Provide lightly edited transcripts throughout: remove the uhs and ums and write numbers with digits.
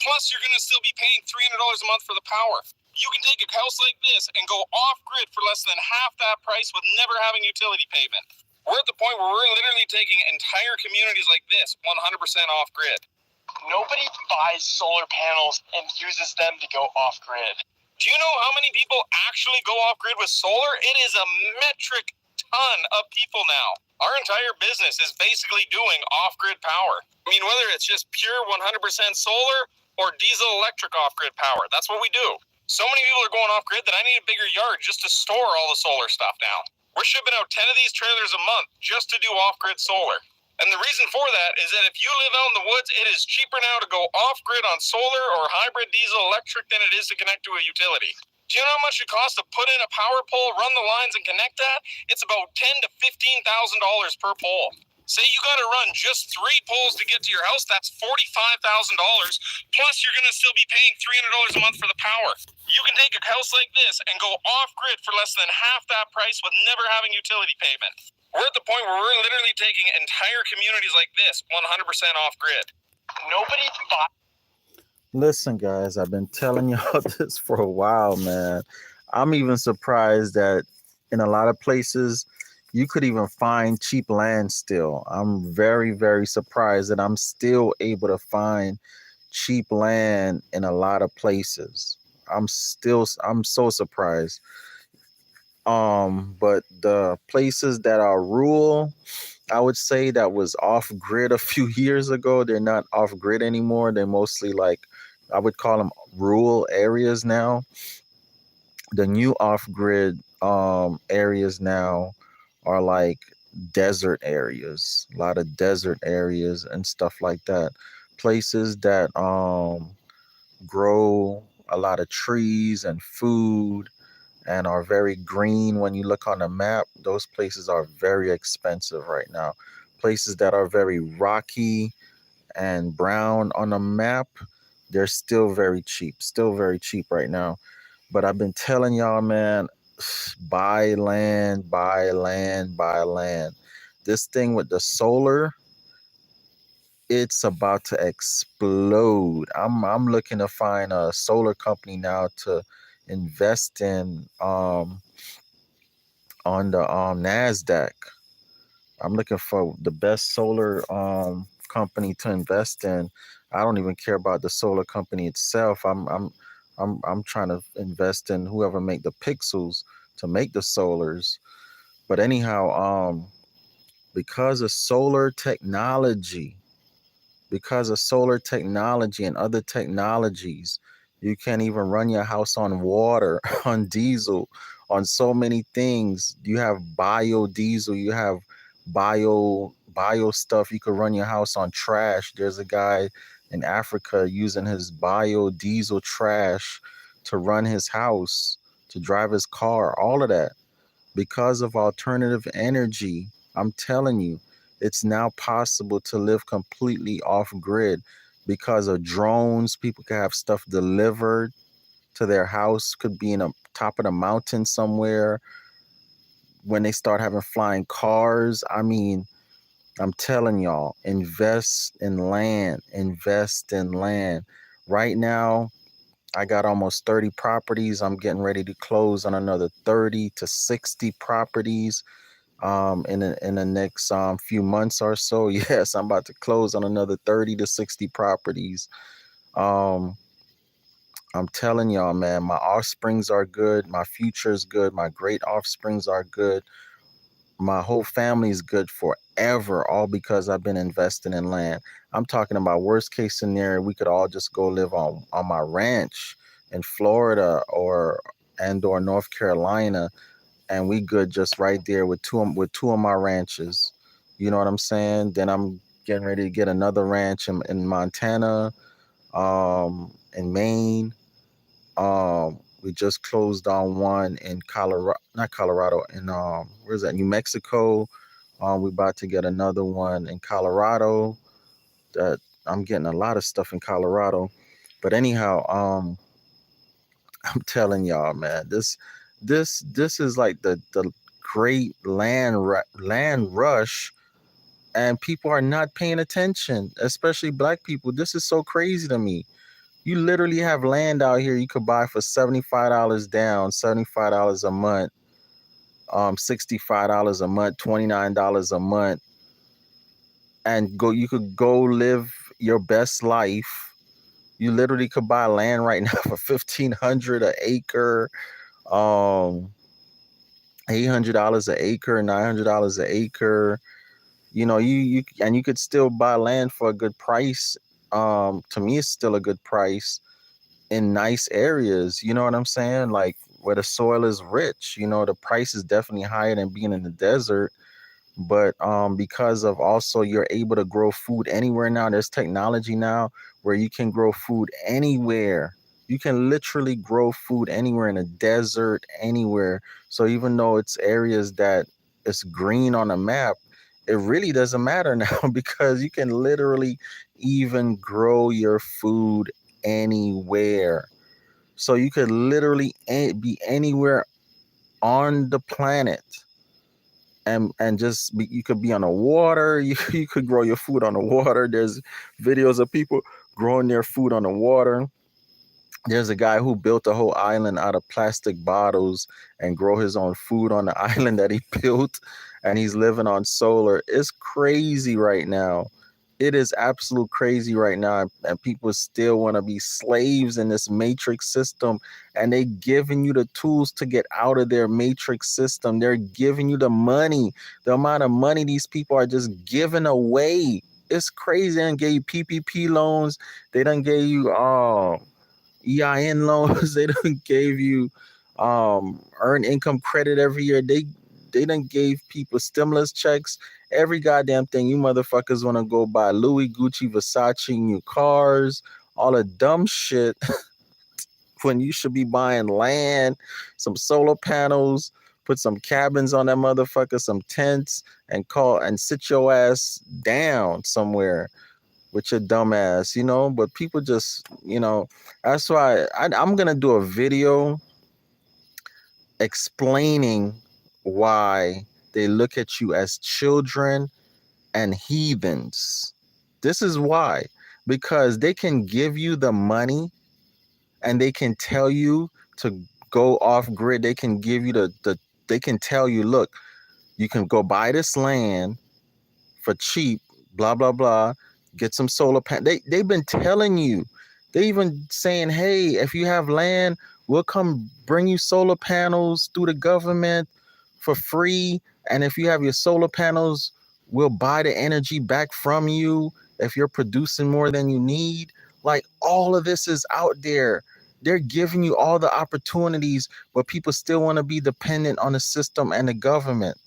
Plus, you're going to still be paying $300 a month for the power. You can take a house like this and go off-grid for less than half that price with never having utility payment. We're at the point where we're literally taking entire communities like this 100% off-grid. Nobody buys solar panels and uses them to go off-grid. Do you know how many people actually go off-grid with solar? It is a metric ton of people now. Our entire business is basically doing off-grid power. I mean, whether it's just pure 100% solar or diesel electric off-grid power, that's what we do. So many people are going off-grid that I need a bigger yard just to store all the solar stuff now. We're shipping out 10 of these trailers a month just to do off-grid solar. And the reason for that is that if you live out in the woods, it is cheaper now to go off-grid on solar or hybrid diesel electric than it is to connect to a utility. Do you know how much it costs to put in a power pole, run the lines, and connect that? It's about $10,000 to $15,000 per pole. Say you got to run just 3 poles to get to your house, that's $45,000. Plus, you're going to still be paying $300 a month for the power. You can take a house like this and go off-grid for less than half that price with never having utility payment. We're at the point where we're literally taking entire communities like this 100% off-grid. Nobody buys. Listen, guys, I've been telling y'all this for a while, man. I'm even surprised that in a lot of places you could even find cheap land still. I'm very, very surprised that I'm still able to find cheap land in a lot of places. I'm so surprised. But the places that are rural, I would say that was off grid a few years ago, they're not off grid anymore. They're mostly like, I would call them rural areas now. The new off grid areas now are like desert areas, a lot of desert areas and stuff like that. Places that grow a lot of trees and food and are very green. When you look on the map, those places are very expensive right now. Places that are very rocky and brown on the map, they're still very cheap right now. But I've been telling y'all, man, buy land, buy land, buy land. This thing with the solar, it's about to explode. I'm looking to find a solar company now to invest in on the NASDAQ. I'm looking for the best solar company to invest in. I don't even care about the solar company itself. I'm trying to invest in whoever make the pixels to make the solars. But anyhow, because of solar technology and other technologies, you can't even run your house on water, on diesel, on so many things. You have biodiesel, you have bio stuff. You could run your house on trash. There's a guy in Africa using his biodiesel trash to run his house, to drive his car, all of that. Because of alternative energy, I'm telling you, it's now possible to live completely off grid. Because of drones, people can have stuff delivered to their house, could be in a top of the mountain somewhere. When they start having flying cars, I mean, I'm telling y'all, invest in land. Right now, I got almost 30 properties. I'm getting ready to close on another 30 to 60 properties in the next few months or so. Yes, I'm about to close on another 30 to 60 properties. I'm telling y'all, man, my offsprings are good. My future is good. My great offsprings are good. My whole family is good forever, all because I've been investing in land. I'm talking about worst case scenario, we could all just go live on my ranch in Florida or North Carolina, and we good just right there with two of my ranches. You know what I'm saying? Then I'm getting ready to get another ranch in Montana, in Maine. We just closed on one in in where's that? New Mexico. We're about to get another one in Colorado. That I'm getting a lot of stuff in Colorado. But anyhow, I'm telling y'all, man, this is like the great land rush, and people are not paying attention, especially black people. This is so crazy to me. You literally have land out here you could buy for $75 down, $75 a month, $65 a month, $29 a month, and you could go live your best life. You literally could buy land right now for $1,500 an acre, $800 an acre, $900 an acre. You know, you could still buy land for a good price. To me, it's still a good price in nice areas. You know what I'm saying? Like where the soil is rich. You know, the price is definitely higher than being in the desert. But because of also you're able to grow food anywhere now. There's technology now where you can grow food anywhere. You can literally grow food anywhere in a desert, anywhere. So even though it's areas that it's green on a map, it really doesn't matter now because you can literally even grow your food anywhere. So you could literally be anywhere on the planet and just you could be on the water. You could grow your food on the water. There's videos of people growing their food on the water. There's a guy who built a whole island out of plastic bottles and grow his own food on the island that he built, and he's living on solar. It's crazy right now. It is absolute crazy right now, and people still want to be slaves in this matrix system, and they giving you the tools to get out of their matrix system. They're giving you the money. The amount of money these people are just giving away. It's crazy. They done gave you PPP loans. They done gave you EIN loans. They done gave you earned income credit every year. They done gave people stimulus checks, every goddamn thing. You motherfuckers want to go buy Louis, Gucci, Versace, new cars, all the dumb shit when you should be buying land, some solar panels, put some cabins on that motherfucker, some tents, and sit your ass down somewhere with your dumb ass, you know. But people just, you know, that's why I'm gonna do a video explaining why they look at you as children and heathens. This is why. Because they can give you the money and they can tell you to go off grid. They can give you they can tell you, look, you can go buy this land for cheap, blah, blah, blah, get some solar panels. They've been telling you. They even saying, hey, if you have land, we'll come bring you solar panels through the government for free. And if you have your solar panels, we'll buy the energy back from you if you're producing more than you need. Like, all of this is out there. They're giving you all the opportunities, but people still want to be dependent on the system and the government.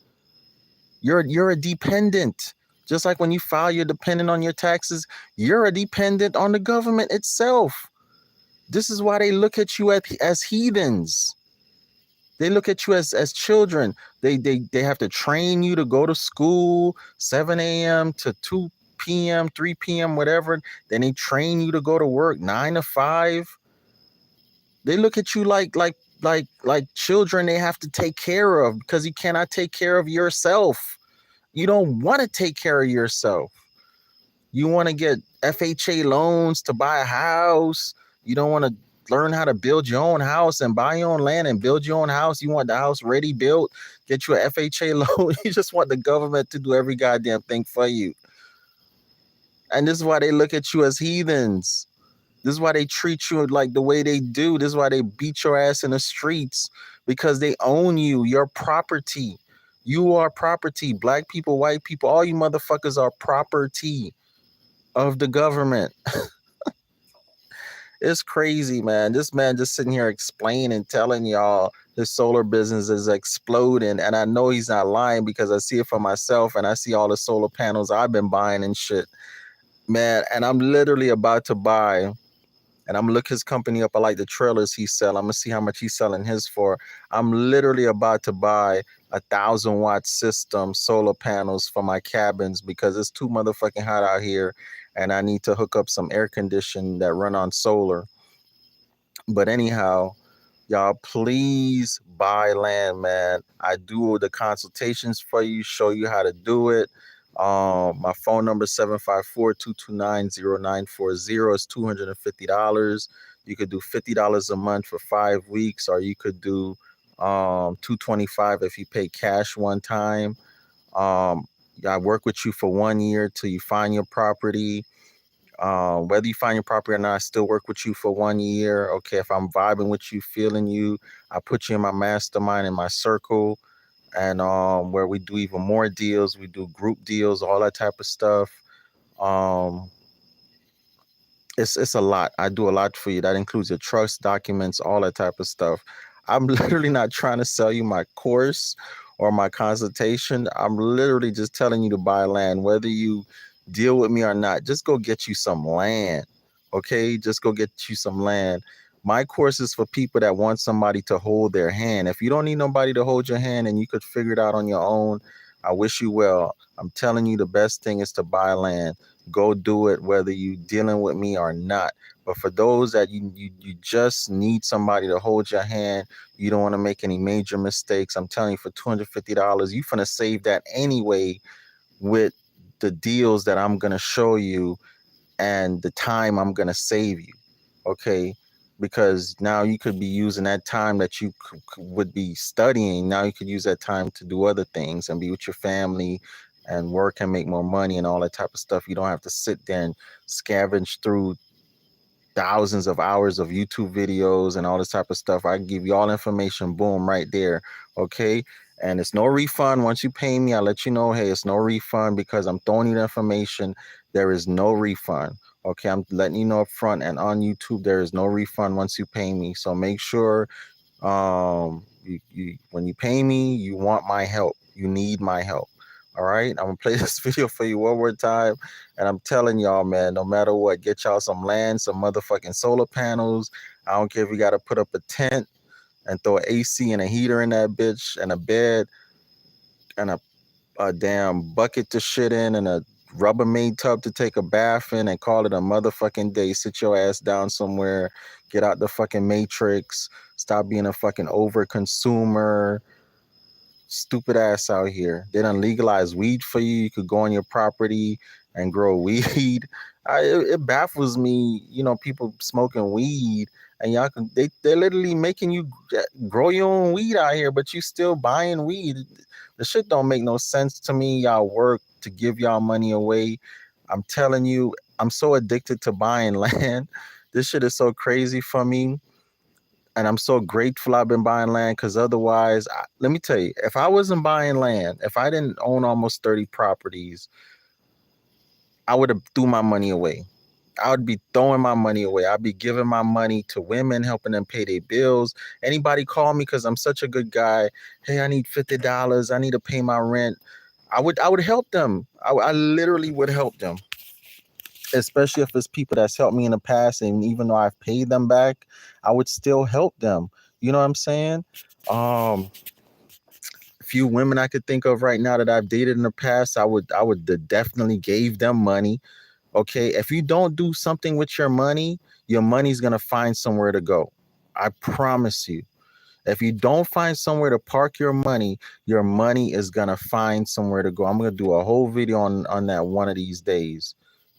You're a dependent. Just like when you file, you're dependent on your taxes. You're a dependent on the government itself. This is why they look at you as heathens. They look at you as children. They have to train you to go to school 7 a.m. to 2 p.m., 3 p.m., whatever. Then they train you to go to work 9 to 5. They look at you like children they have to take care of because you cannot take care of yourself. You don't want to take care of yourself. You want to get FHA loans to buy a house. You don't want to learn how to build your own house and buy your own land and build your own house. You want the house ready built, get you an FHA loan. You just want the government to do every goddamn thing for you. And this is why they look at you as heathens. This is why they treat you like the way they do. This is why they beat your ass in the streets, because they own you. You're property. You are property. Black people, white people, all you motherfuckers are property of the government. It's crazy, man. This man just sitting here explaining, telling y'all his solar business is exploding. And I know he's not lying because I see it for myself and I see all the solar panels I've been buying and shit. Man, and I'm literally about to buy, and I'm gonna look his company up. I like the trailers he sell. I'm gonna see how much he's selling his for. I'm literally about to buy 1,000-watt system solar panels for my cabins because it's too motherfucking hot out here, and I need to hook up some air conditioning that run on solar. But anyhow, y'all, please buy land, man. I do the consultations for you, show you how to do it. My phone number is 754-229-0940. It's $250. You could do $50 a month for 5 weeks, or you could do $225 if you pay cash one time. I work with you for 1 year till you find your property. Whether you find your property or not, I still work with you for 1 year. Okay, if I'm vibing with you, feeling you, I put you in my mastermind, in my circle, and where we do even more deals. We do group deals, all that type of stuff. Um, it's a lot. I do a lot for you. That includes your trust documents, all that type of stuff. I'm literally not trying to sell you my course or my consultation. I'm literally just telling you to buy land, whether you deal with me or not. Just go get you some land. Okay, just go get you some land. My course is for people that want somebody to hold their hand. If you don't need nobody to hold your hand and you could figure it out on your own, I wish you well. I'm telling you, the best thing is to buy land. Go do it, whether you dealing with me or not. But for those that you just need somebody to hold your hand, you don't want to make any major mistakes. I'm telling you, for $250, you finna save that anyway with the deals that I'm gonna show you and the time I'm gonna save you. Okay. Because now you could be using that time that you would be studying. Now you could use that time to do other things and be with your family and work and make more money and all that type of stuff. You don't have to sit there and scavenge through thousands of hours of YouTube videos and all this type of stuff. I give you all information, boom, right there. Okay. And it's no refund. Once you pay me, I'll let you know, hey, it's no refund because I'm throwing you the information. There is no refund. Okay. I'm letting you know up front, and on YouTube, there is no refund once you pay me. So make sure when you pay me, you want my help. You need my help. All right, I'm gonna play this video for you one more time, and I'm telling y'all, man, no matter what, get y'all some land, some motherfucking solar panels. I don't care if you gotta put up a tent and throw an AC and a heater in that bitch, and a bed, and a damn bucket to shit in, and a Rubbermaid tub to take a bath in, and call it a motherfucking day. Sit your ass down somewhere, get out the fucking matrix, stop being a fucking over consumer. Stupid ass out here. They done legalize weed for you. You could go on your property and grow weed. It baffles me, people smoking weed, and y'all they're literally making you grow your own weed out here, but you still buying weed. The shit don't make no sense to me. Y'all work to give y'all money away. I'm telling you, I'm so addicted to buying land. This shit is so crazy for me. And I'm so grateful I've been buying land, because otherwise, let me tell you, if I wasn't buying land, if I didn't own almost 30 properties, I would have threw my money away. I would be throwing my money away. I'd be giving my money to women, helping them pay their bills. Anybody call me because I'm such a good guy. Hey, I need $50. I need to pay my rent. I would help them. I literally would help them. Especially if it's people that's helped me in the past, and even though I've paid them back, I would still help them. You know what I'm saying? A few women I could think of right now that I've dated in the past, I would definitely gave them money. Okay, if you don't do something with your money's gonna find somewhere to go. I promise you. If you don't find somewhere to park your money is gonna find somewhere to go. I'm gonna do a whole video on that one of these days.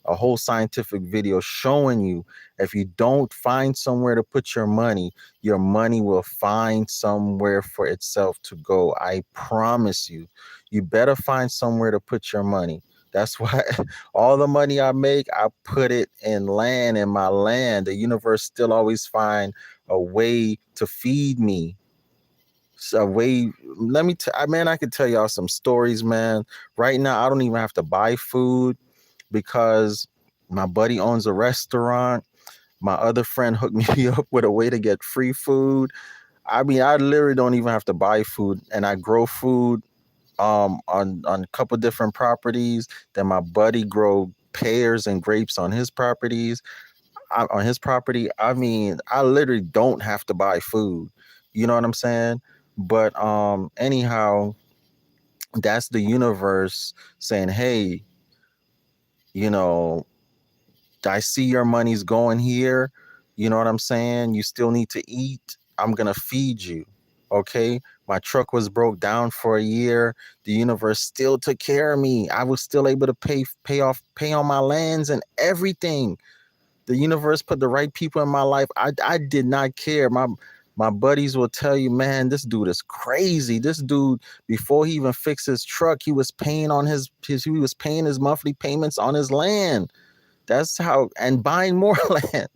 A whole scientific video showing you, if you don't find somewhere to put your money will find somewhere for itself to go. I promise you. You better find somewhere to put your money. That's why all the money I make, I put it in land, in my land. The universe still always find a way to feed me. So man, I could tell y'all some stories, man. Right now, I don't even have to buy food, because my buddy owns a restaurant. My other friend hooked me up with a way to get free food. I mean, I literally don't even have to buy food, and I grow food on a couple different properties. Then my buddy grow pears and grapes on his properties. On his property, I mean, I literally don't have to buy food. You know what I'm saying? But anyhow, that's the universe saying, hey, I see your money's going here. You know what I'm saying? You still need to eat. I'm going to feed you. Okay. My truck was broke down for a year. The universe still took care of me. I was still able to pay on my lands and everything. The universe put the right people in my life. I did not care. My buddies will tell you, man, this dude is crazy. This dude, before he even fixed his truck, he was paying on his monthly payments on his land. That's how, and buying more land.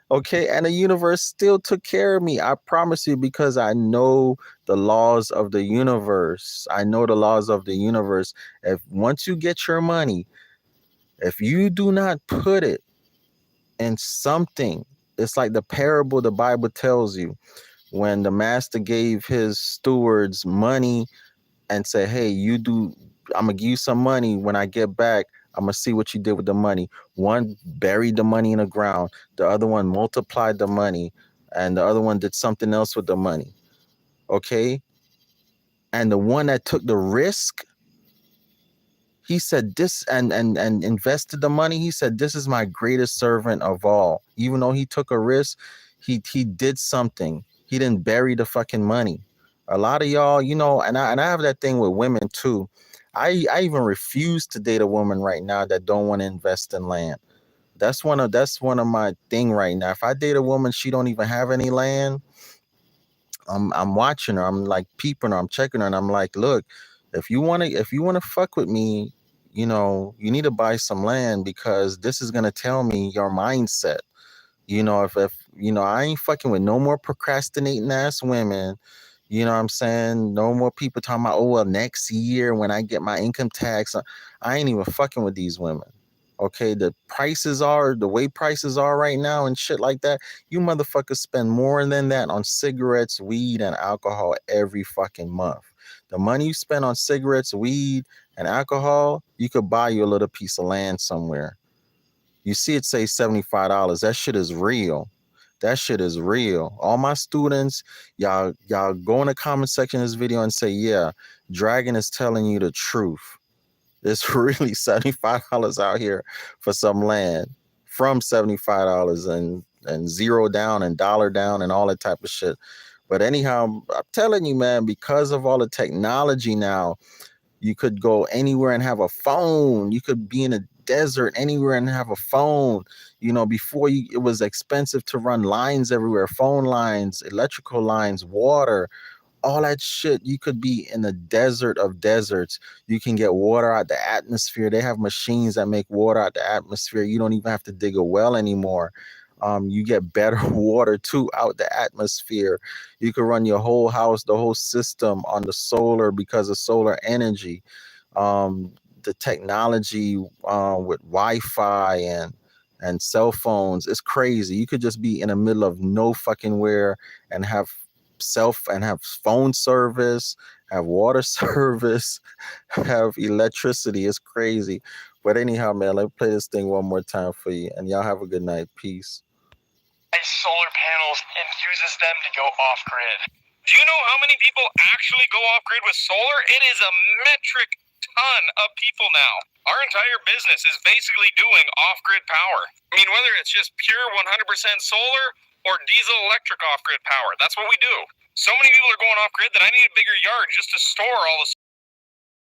Okay, and the universe still took care of me. I promise you, because I know the laws of the universe. I know the laws of the universe. If once you get your money, if you do not put it in something, it's like the parable the Bible tells you when the master gave his stewards money and said, hey, I'm gonna give you some money. When I get back, I'm gonna see what you did with the money. One buried the money in the ground, the other one multiplied the money, and the other one did something else with the money. Okay. And the one that took the risk, he said this, and invested the money, he said, this is my greatest servant of all. Even though he took a risk, he did something. He didn't bury the fucking money. A lot of y'all, and I have that thing with women too. I even refuse to date a woman right now that don't want to invest in land. That's one of my thing right now. If I date a woman, she don't even have any land, I'm watching her. I'm like peeping her. I'm checking her, and I'm like, look, if you wanna fuck with me, you need to buy some land, because this is gonna tell me your mindset. If I ain't fucking with no more procrastinating ass women. You know what I'm saying? No more people talking about, oh well, next year when I get my income tax. I ain't even fucking with these women. Okay, the way prices are right now and shit like that. You motherfuckers spend more than that on cigarettes, weed, and alcohol every fucking month. The money you spend on cigarettes, weed, and alcohol, you could buy you a little piece of land somewhere. You see it say $75. That shit is real. That shit is real. All my students, y'all go in the comment section of this video and say, yeah, Dragon is telling you the truth. It's really $75 out here for some land, from $75 and zero down and dollar down and all that type of shit. But anyhow, I'm telling you, man, because of all the technology now, you could go anywhere and have a phone. You could be in a desert anywhere and have a phone. Before it was expensive to run lines everywhere, phone lines, electrical lines, water, all that shit. You could be in the desert of deserts. You can get water out the atmosphere. They have machines that make water out the atmosphere. You don't even have to dig a well anymore. You get better water too out the atmosphere. You can run your whole house, the whole system on the solar because of solar energy. The technology with Wi-Fi and cell phones is crazy. You could just be in the middle of no fucking where and have phone service, have water service, have electricity. It's crazy. But anyhow, man, let me play this thing one more time for you, and y'all have a good night. Peace. Solar panels and uses them to go off grid. Do you know how many people actually go off grid with solar? It is a metric ton of people now. Our entire business is basically doing off grid power. I mean, whether it's just pure 100% solar or diesel electric off grid power, that's what we do. So many people are going off grid that I need a bigger yard just to store all the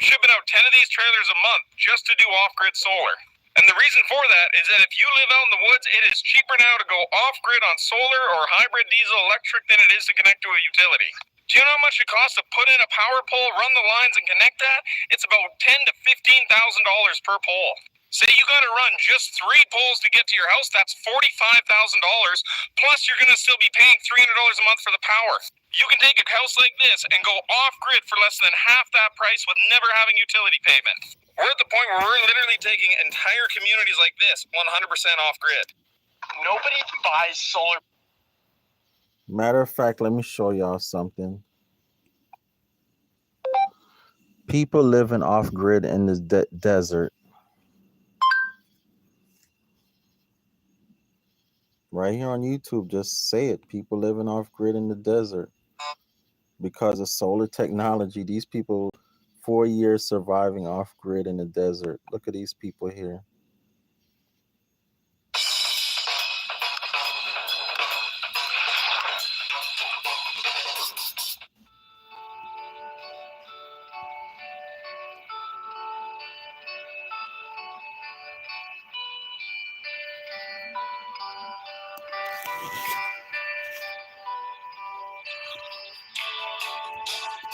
shipping out 10 of these trailers a month just to do off grid solar. And the reason for that is that if you live out in the woods, it is cheaper now to go off grid on solar or hybrid diesel electric than it is to connect to a utility. Do you know how much it costs to put in a power pole, run the lines, and connect that? It's about $10,000 to $15,000 per pole. Say you got to run just 3 poles to get to your house, that's $45,000. Plus, you're going to still be paying $300 a month for the power. You can take a house like this and go off grid for less than half that price with never having utility payment. We're at the point where we're literally taking entire communities like this 100% off grid. Nobody buys solar. Matter of fact, let me show y'all something. People living off grid in the desert. Right here on YouTube, just say it. People living off grid in the desert because of solar technology. These people, 4 years surviving off grid in the desert. Look at these people here.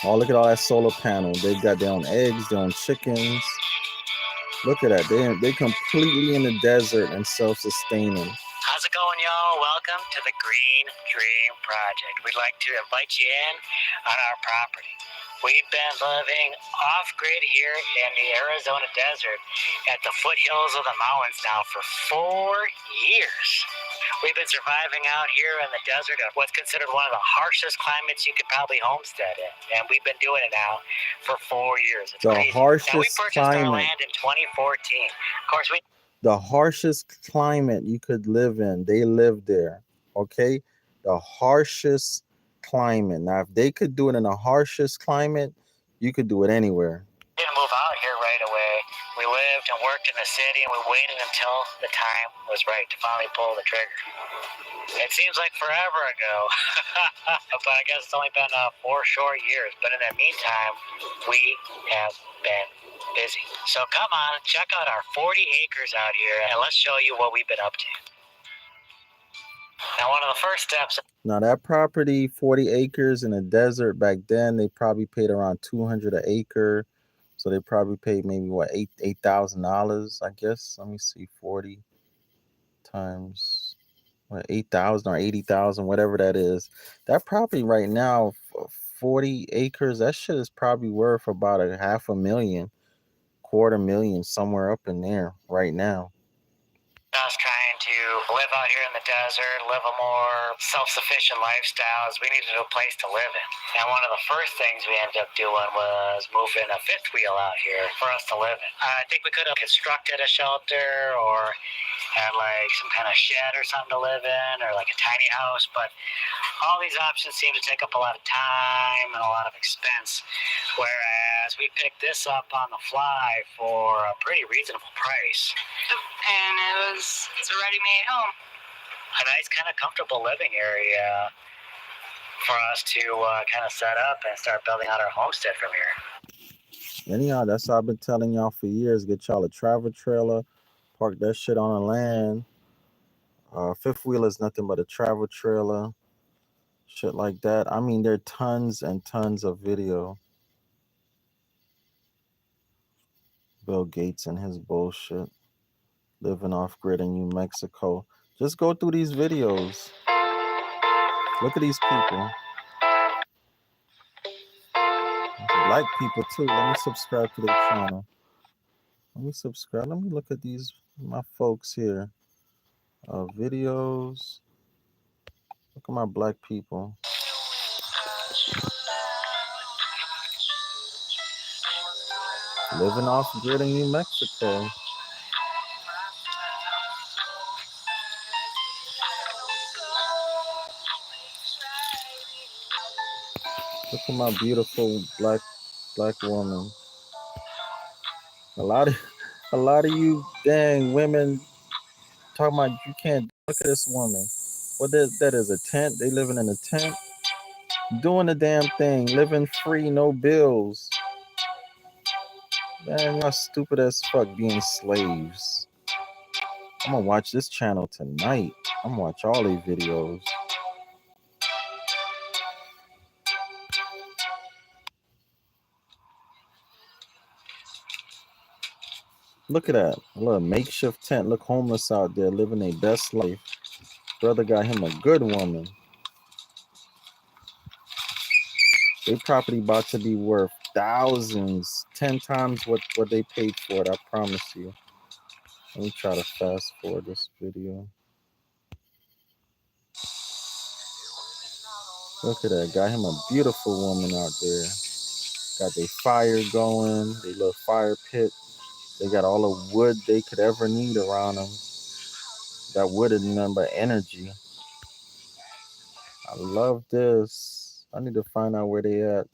Oh, look at all that solar panel. They got their own eggs, their own chickens. Look at that. They completely in the desert and self-sustaining. How's it going, y'all? Welcome to the Green Dream Project. We'd like to invite you in on our property. We've been living off-grid here in the Arizona desert at the foothills of the mountains now for 4 years. We've been surviving out here in the desert of what's considered one of the harshest climates you could probably homestead in. And we've been doing it now for 4 years. It's The crazy. harshest Now, we purchased our climate. land in 2014. Of course, we The harshest climate you could live in, they live there. Okay? The harshest climate. Now, if they could do it in the harshest climate, you could do it anywhere. didn't move out here right away. We lived and worked in the city, and we waited until the time was right to finally pull the trigger. It seems like forever ago, but I guess it's only been 4 short years. But in the meantime, we have been busy. So come on, check out our 40 acres out here, and let's show you what we've been up to. Now, one of the first steps. Now that property, 40 acres in the desert back then, they probably paid around $200 an acre. So they probably paid maybe what, $8,000, I guess. Let me see, 40 times what, 8,000 or 80,000, whatever that is. That property right now, 40 acres, that shit is probably worth about $500,000, $250,000, somewhere up in there right now. Us trying to live out here in the desert, live a more self-sufficient lifestyle, as we needed a place to live in. And one of the first things we ended up doing was moving a fifth wheel out here for us to live in. I think we could have constructed a shelter or had like some kind of shed or something to live in, or like a tiny house, but all these options seem to take up a lot of time and a lot of expense, whereas we picked this up on the fly for a pretty reasonable price. And it's a ready-made home. A nice kind of comfortable living area for us to kind of set up and start building out our homestead from here. Anyhow, that's what I've been telling y'all for years. Get y'all a travel trailer, park that shit on the land. Fifth wheel is nothing but a travel trailer, shit like that. I mean, there are tons and tons of video. Bill Gates and his bullshit, living off grid in New Mexico. Just go through these videos. Look at these people. Black people too. Let me subscribe to their channel. Let me subscribe. Let me look at these, my folks here. Videos. Look at my black people. Living off grid in New Mexico. Look at my beautiful black woman. A lot of you dang women talking about you can't. Look at this woman. What that is, a tent? They living in a tent, doing the damn thing, living free, no bills. Man, y'all stupid as fuck being slaves. I'm gonna watch this channel tonight. I'm gonna watch all these videos. Look at that. A little makeshift tent. Look, homeless out there living their best life. Brother got him a good woman. Their property about to be worth thousands, 10 times what they paid for it, I promise you. Let me try to fast forward this video. Look at that. Got him a beautiful woman out there. Got their fire going, their little fire pit. They got all the wood they could ever need around them. That wood is nothing but energy. I love this. I need to find out where they at.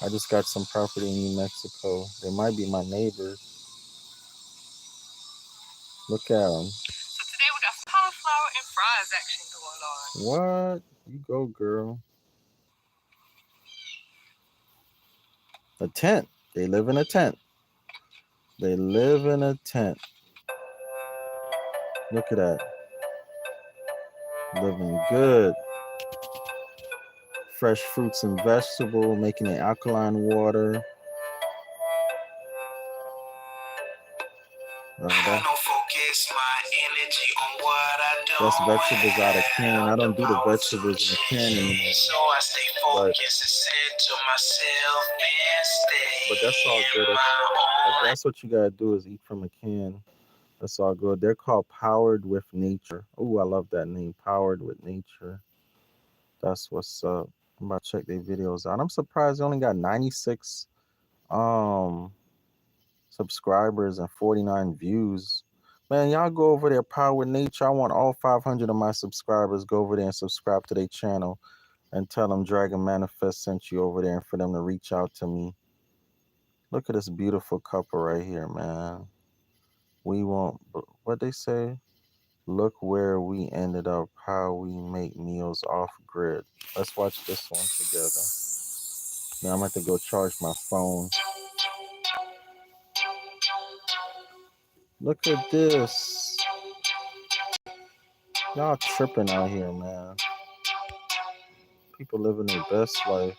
I just got some property in New Mexico. They might be my neighbors. Look at them. So today we got cauliflower and fries action going on. What? You go, girl. A tent. They live in a tent. They live in a tent. Look at that. Living good. fresh fruits and vegetables, making it alkaline water. That's vegetables out of can. I don't do the vegetables in a can anymore. But that's all good. If that's what you gotta do is eat from a can. That's all good. They're called Powered with Nature. Oh, I love that name, Powered with Nature. That's what's up. I'm about to check their videos out. I'm surprised they only got 96 subscribers and 49 views. Man, y'all go over there, Power with Nature. I want all 500 of my subscribers go over there and subscribe to their channel and tell them Dragon Manifest sent you over there and for them to reach out to me. Look at this beautiful couple right here, man. We won't, what they say? Look where we ended up, how we make meals off grid. Let's watch this one together. Now I'm going to have to go charge my phone. Look at this. Y'all tripping out here, man. People living their best life.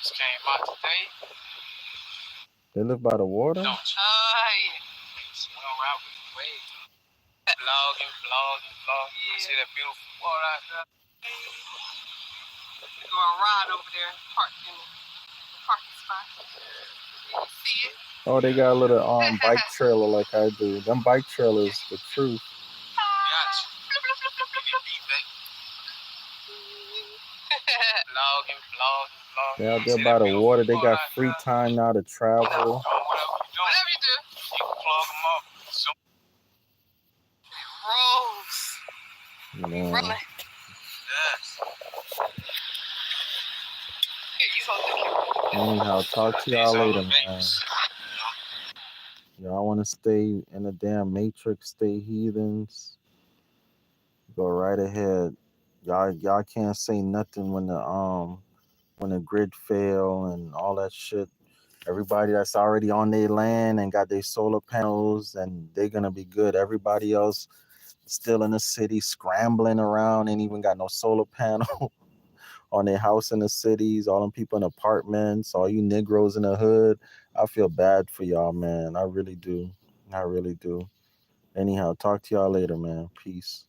Just came out today. They live by the water? No, Yeah. swim around with the waves. Vlogging. Yeah. See that beautiful water out there? We're gonna ride over there, park in the parking spot. You see it? Oh, they got a little bike trailer like I do. Them bike trailers, the truth. Gotcha. Vlogging. They're out See there that by the beautiful water. They got out free there? time now to travel. Whatever you do, Whatever you do. you can plug them up. So, Rolls. You know. Rolling. yes. Here, you hold the camera. Anyhow, talk to y'all These later, are man. Vegas. Y'all want to stay in the damn matrix, stay heathens, go right ahead. Y'all can't say nothing when the grid fail and all that shit. Everybody that's already on their land and got their solar panels and they're gonna be good. Everybody else still in the city scrambling around, ain't even got no solar panel on their house in the cities, all them people in apartments, all you Negroes in the hood. I feel bad for y'all, man. I really do. I really do. Anyhow, talk to y'all later, man. Peace.